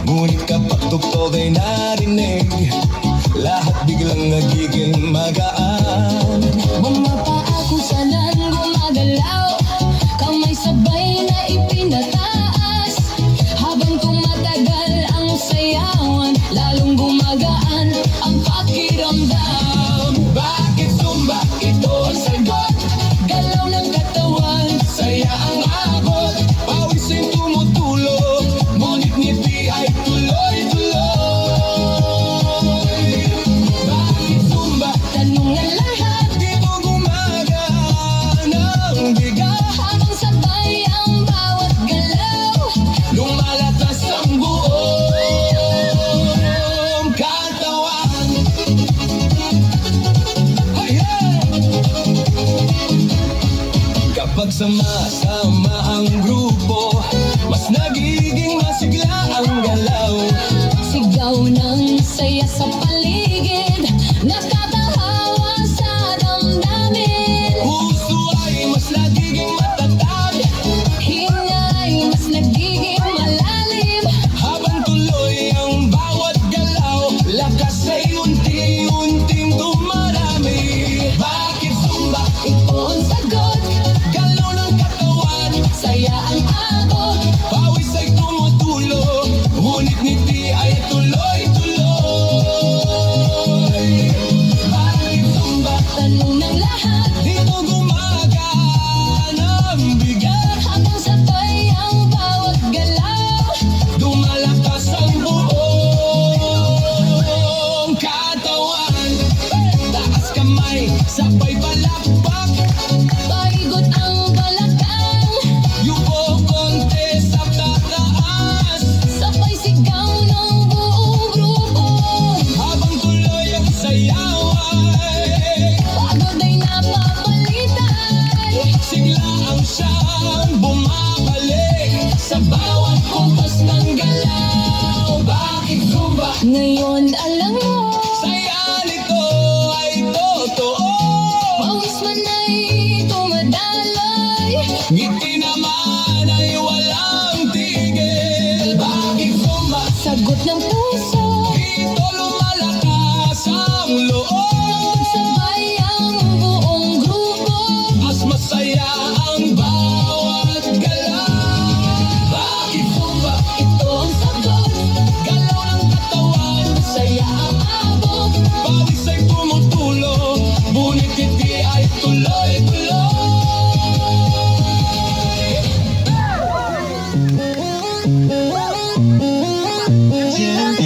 Ngunit kapag tugtog ay narinig, lahat biglang nagiging magaan. Bumapaa kung saan gumagalaw, kamay sabay na ipinataas. Habang tumatagal ang sayawan, lalong gumagaan ang pakiramdam. Bakit Zumba? Ito ang sagot. Galaw ng katawan, Saya ang abot, pawis ay tumutulog, ngunit ngiti ay tuloy-tuloy. Bakit Zumba? tanong ng lahat, Dito gumagaan ang bigat, habang sabay ang bawat galaw. lumalakas ang buong katawan. Hey, hey! Kapag sama-sama ang grupo, mas nagiging masigla ang galaw. Sigaw ng saya sa paligid, nakakahawa sa damdamin. Puso ay mas nagiging matatag, Hinga ay mas nagiging malalim. habang tuloy ang bawat galaw, lakas ay unti-unting dumarami. Bakit Zumba? Ito ang sagot, Galaw ng katawan, saya ang abot. pawis ay tumutulog, ngunit ngiti ay tuloy-tuloy. Bakit Zumba? Tanong ng lahat, Dito gumagaan ang bigat, habang sabay ang bawat galaw. lumalakas ang buong katawan. Taas kamay, sabay palakpak, Paigot ang balakang, yuko konti sa tataas, sabay sigaw ng buong grupo. habang tuloy ang sayaway. Pagod ay napapalitan, Sigla ang siyang bumabalik sa bawat kumpas ng galaw. Bakit Zumba? ngayon alam mo. Saya nito ay totoo, Pawis man ay tumadaloy, ngiti naman ay walang tigil. Bakit Zumba? sagot ng puso.